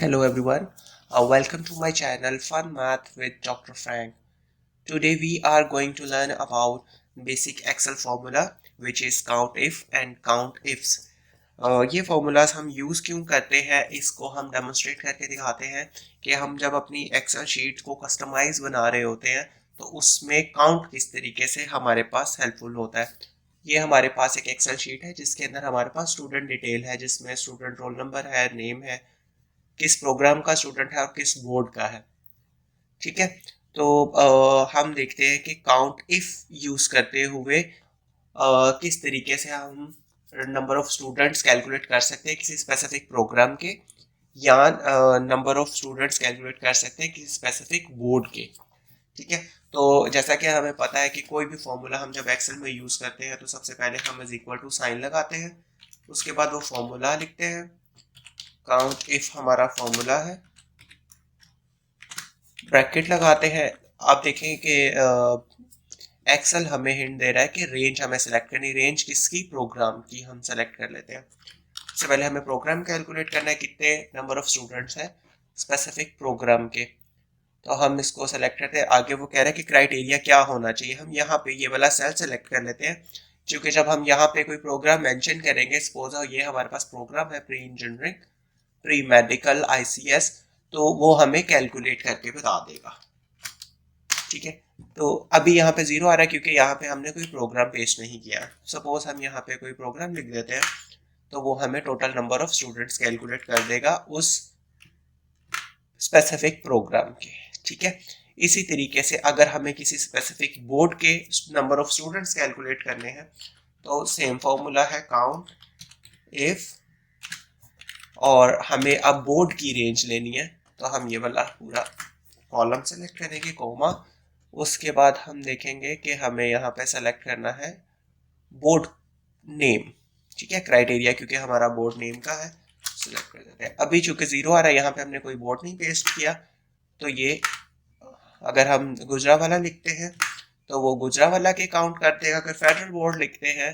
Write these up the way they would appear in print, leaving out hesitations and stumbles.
Hello everyone, welcome to my channel Fun Math with Dr. Frank. Today we are going to learn about basic Excel formula which is count if and count ifs. ये formulas हम use क्यों करते हैं इसको हम demonstrate करके दिखाते हैं कि हम जब अपनी Excel sheet को customize बना रहे होते हैं तो उसमें count किस तरीके से हमारे पास helpful होता है. ये हमारे पास एक Excel sheet है जिसके अंदर हमारे पास student detail है जिसमें student roll number है, name है, किस प्रोग्राम का स्टूडेंट है और किस बोर्ड का है. ठीक है, तो हम देखते हैं कि काउंट इफ यूज करते हुए किस तरीके से हम नंबर ऑफ स्टूडेंट्स कैलकुलेट कर सकते हैं किसी स्पेसिफिक प्रोग्राम के या नंबर ऑफ स्टूडेंट्स कैलकुलेट कर सकते हैं किसी स्पेसिफिक बोर्ड के. ठीक है, तो जैसा कि हमें पता है कि कोई भी फॉर्मूला हम जब एक्सेल में यूज करते हैं तो सबसे पहले हम इज इक्वल टू साइन लगाते हैं, उसके बाद वो फॉर्मूला लिखते हैं. काउंट इफ हमारा फॉर्मूला है, ब्रैकेट लगाते हैं. आप देखें कि एक्सेल हमें हिंट दे रहा है कि रेंज हमें सेलेक्ट करनी. रेंज किसकी? प्रोग्राम की. हम सेलेक्ट कर लेते हैं. सबसे पहले हमें प्रोग्राम कैलकुलेट करना है, कितने नंबर ऑफ स्टूडेंट्स हैं स्पेसिफिक प्रोग्राम के. तो हम इसको सेलेक्ट करते हैं. आगे वो कह रहा है कि क्राइटेरिया क्या होना चाहिए. हम यहाँ पे ये वाला सेल सेलेक्ट कर लेते हैं क्योंकि जब हम यहाँ पे कोई प्रोग्राम मेंशन करेंगे, सपोज ये हमारे पास प्रोग्राम है pre engineering, pre medical, ICS, तो वो हमें कैलकुलेट करके बता देगा. ठीक है, तो अभी यहाँ पे 0 आ रहा है क्योंकि यहाँ पे हमने कोई प्रोग्राम पेश नहीं किया. सपोज हम यहाँ पे कोई प्रोग्राम लिख देते हैं तो वो हमें total number of students calculate कर देगा उस स्पेसिफिक प्रोग्राम के. ठीक है, इसी तरीके से अगर हमें किसी स्पेसिफिक बोर्ड के नंबर ऑफ स्टूडेंट्स कैलकुलेट करने हैं तो सेम फॉर्मूला है काउंट इफ, और हमें अब बोर्ड की रेंज लेनी है तो हम ये वाला पूरा कॉलम सेलेक्ट करेंगे, कोमा. उसके बाद हम देखेंगे कि हमें यहाँ पे सेलेक्ट करना है बोर्ड नेम. ठीक है, क्राइटेरिया क्योंकि हमारा बोर्ड नेम का है, सेलेक्ट कर देते हैं. अभी चूंकि 0 आ रहा है, यहाँ पे हमने कोई बोर्ड नहीं पेस्ट किया, तो ये अगर हम गुजरावाला लिखते हैं तो वो गुजरावाला के काउंट कर देगा. अगर फेडरल बोर्ड लिखते हैं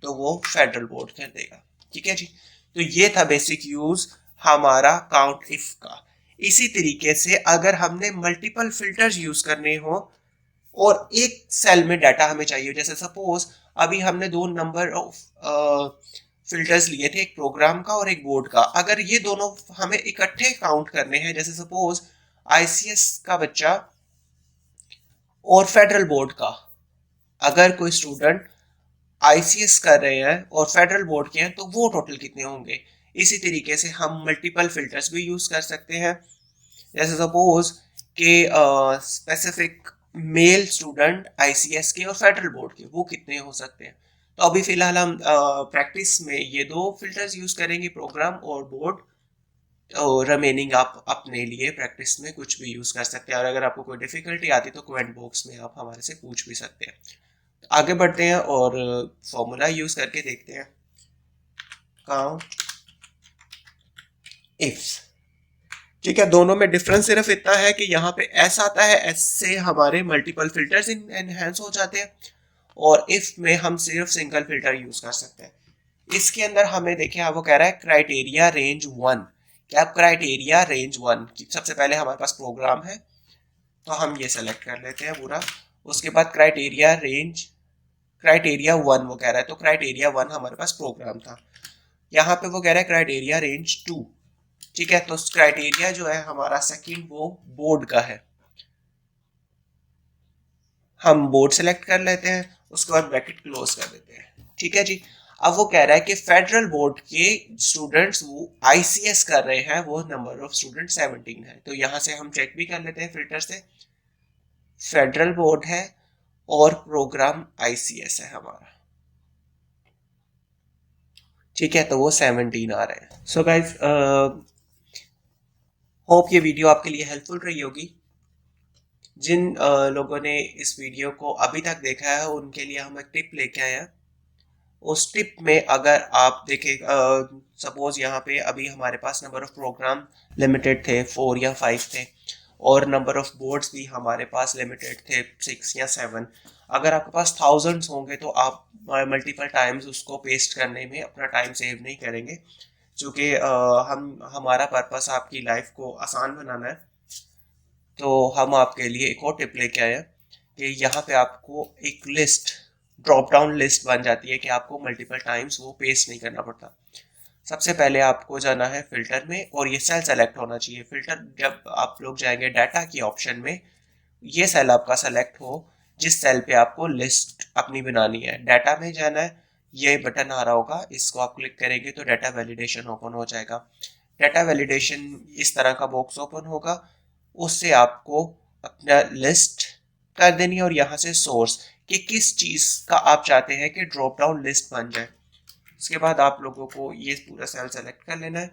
तो वो फेडरल बोर्ड कर देगा. ठीक है जी, तो ये था बेसिक यूज हमारा काउंट इफ का. इसी तरीके से अगर हमने मल्टीपल फिल्टर्स यूज करने हो और एक सेल में डाटा हमें चाहिए, जैसे सपोज अभी हमने दो नंबर ऑफ फिल्टर्स लिए थे, एक प्रोग्राम का और एक बोर्ड का. अगर ये दोनों हमें इकट्ठे काउंट करने हैं, जैसे सपोज ICS का बच्चा और फेडरल बोर्ड का, अगर कोई स्टूडेंट ICS कर रहे हैं और फेडरल बोर्ड के हैं तो वो टोटल कितने होंगे. इसी तरीके से हम मल्टीपल फिल्टर्स भी यूज कर सकते हैं. जैसे सपोज के स्पेसिफिक मेल स्टूडेंट ICS के और फेडरल बोर्ड के, वो कितने हो सकते हैं. तो अभी फिलहाल हम प्रैक्टिस में ये दो फिल्टर्स यूज करेंगे, प्रोग्राम और बोर्ड. और रिमेनिंग आप अपने लिए प्रैक्टिस में कुछ भी यूज कर सकते हैं, और अगर आपको कोई डिफिकल्टी आती तो कमेंट बॉक्स में आप हमारे से पूछ भी सकते हैं. आगे बढ़ते हैं और फॉर्मूला यूज करके देखते हैं. Count if. ठीक है, दोनों में डिफरेंस सिर्फ इतना है कि यहाँ पे एस आता है, एस से हमारे मल्टीपल फिल्टर्स एनहेंस हो जाते हैं, और इफ में हम सिर्फ सिंगल फिल्टर यूज कर सकते हैं. इसके अंदर हमें देखिए वो कह रहा है क्राइटेरिया रेंज 1. क्या क्राइटेरिया रेंज 1 सबसे पहले हमारे पास प्रोग्राम है तो हम ये सेलेक्ट कर लेते हैं पूरा. उसके बाद क्राइटेरिया 1 वो कह रहा है, तो क्राइटेरिया 1 हमारे पास प्रोग्राम था. यहाँ पे वो कह रहा है क्राइटेरिया रेंज 2. ठीक है, तो क्राइटेरिया जो है हमारा सेकंड वो बोर्ड का है. हम बोर्ड सेलेक्ट कर लेते हैं, उसके बाद ब्रैकेट क्लोज कर देते हैं. ठीक है जी, अब वो कह रहा है कि फेडरल बोर्ड के स्टूडेंट्स वो ICS कर रहे हैं, वो नंबर ऑफ स्टूडेंट 17 है. तो यहाँ से हम चेक भी कर लेते हैं फिल्टर से, फेडरल बोर्ड है और प्रोग्राम ICS है हमारा. ठीक है, तो वो 17 आ रहे हैं. सो गाइस, होप ये वीडियो आपके लिए हेल्पफुल रही होगी. जिन लोगों ने इस वीडियो को अभी तक देखा है उनके लिए हम एक टिप लेके आए हैं. उस टिप में अगर आप देखें, सपोज यहाँ पे अभी हमारे पास नंबर ऑफ प्रोग्राम लिमिटेड थे, 4 या 5 थे, और नंबर ऑफ बोर्ड्स भी हमारे पास लिमिटेड थे, 6 या 7. अगर आपके पास थाउजेंड्स होंगे तो आप मल्टीपल टाइम्स उसको पेस्ट करने में अपना टाइम सेव नहीं करेंगे. चूँकि हमारा पर्पस आपकी लाइफ को आसान बनाना है, तो हम आपके लिए एक और टिप लेके आए हैं कि यहाँ पे आपको एक लिस्ट, ड्रॉप डाउन लिस्ट बन जाती है कि आपको मल्टीपल टाइम्स वो पेस्ट नहीं करना पड़ता। सबसे पहले आपको जाना है फिल्टर में और ये सेल सेलेक्ट होना चाहिए। फिल्टर जब आप लोग जाएंगे डाटा की ऑप्शन में, ये सेल आपका सेलेक्ट हो जिस सेल पे आपको लिस्ट अपनी बनानी है। डाटा में जाना है, ये बटन आ रहा होगा, इसको आप क्लिक करेंगे तो डाटा वैलिडेशन ओपन हो जाएगा। डाटा वैलिडेशन इस तरह का बॉक्स ओपन होगा, उससे आपको अपना लिस्ट कर देनी है और यहाँ से सोर्स कि किस चीज़ का आप चाहते हैं कि ड्रॉप डाउन लिस्ट बन जाए। उसके बाद आप लोगों को ये पूरा सेल सेलेक्ट कर लेना है,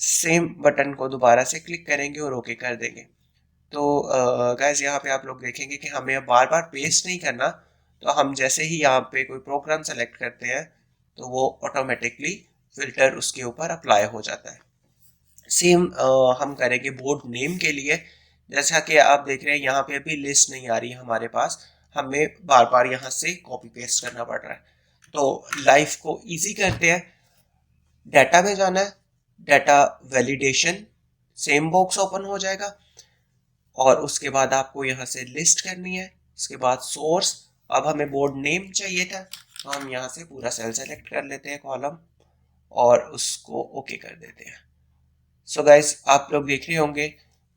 सेम बटन को दोबारा से क्लिक करेंगे और ओके कर देंगे। तो गाइस यहाँ पे आप लोग देखेंगे कि हमें अब बार बार पेस्ट नहीं करना, तो हम जैसे ही यहाँ पे कोई प्रोग्राम सेलेक्ट करते हैं तो वो ऑटोमेटिकली फिल्टर उसके ऊपर अप्लाई हो जाता है। सेम हम करेंगे बोर्ड नेम के लिए। जैसा कि आप देख रहे हैं यहाँ पे अभी लिस्ट नहीं आ रही है हमारे पास, हमें बार बार यहाँ से कॉपी पेस्ट करना पड़ रहा है। तो लाइफ को इजी करते हैं, डाटा में जाना है, data validation, same box open हो जाएगा और उसके बाद आपको यहाँ से लिस्ट करनी है। उसके बाद सोर्स, अब हमें बोर्ड नेम चाहिए था तो हम यहाँ से पूरा सेल सेलेक्ट कर लेते हैं, कॉलम, और उसको ओके कर देते हैं। सो गाइस आप लोग देख रहे होंगे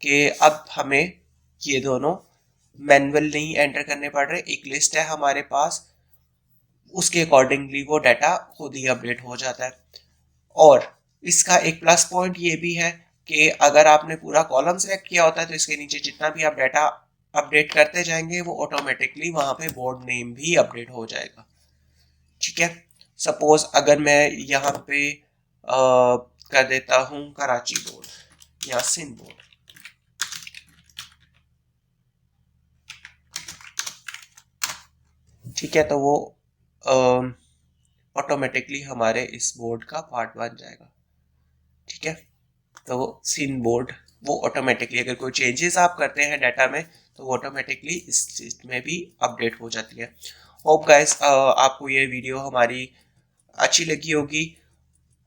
कि अब हमें ये दोनों मैनुअल नहीं एंटर करने पड़ रहे, एक लिस्ट है हमारे पास, उसके अकॉर्डिंगली वो डाटा खुद ही अपडेट हो जाता है। और इसका एक प्लस पॉइंट ये भी है कि अगर आपने पूरा कॉलम सेलेक्ट किया होता है तो इसके नीचे जितना भी आप डाटा अपडेट करते जाएंगे वो ऑटोमेटिकली वहां पे बोर्ड नेम भी अपडेट हो जाएगा। ठीक है, सपोज अगर मैं यहाँ पे कर देता हूँ कराची बोर्ड या सिंध बोर्ड, ठीक है, तो वो ऑटोमेटिकली हमारे इस बोर्ड का पार्ट बन जाएगा। ठीक है, तो वो सिंध बोर्ड वो ऑटोमेटिकली, अगर कोई चेंजेस आप करते हैं डाटा में तो वो ऑटोमेटिकली इस चीज में भी अपडेट हो जाती है। होप गाइस आपको ये वीडियो हमारी अच्छी लगी होगी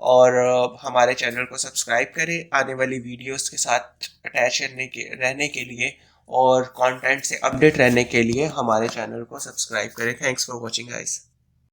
और हमारे चैनल को सब्सक्राइब करें आने वाली वीडियोस के साथ अटैच रहने के लिए और कंटेंट से अपडेट रहने के लिए हमारे चैनल को सब्सक्राइब करें। Thanks for watching guys.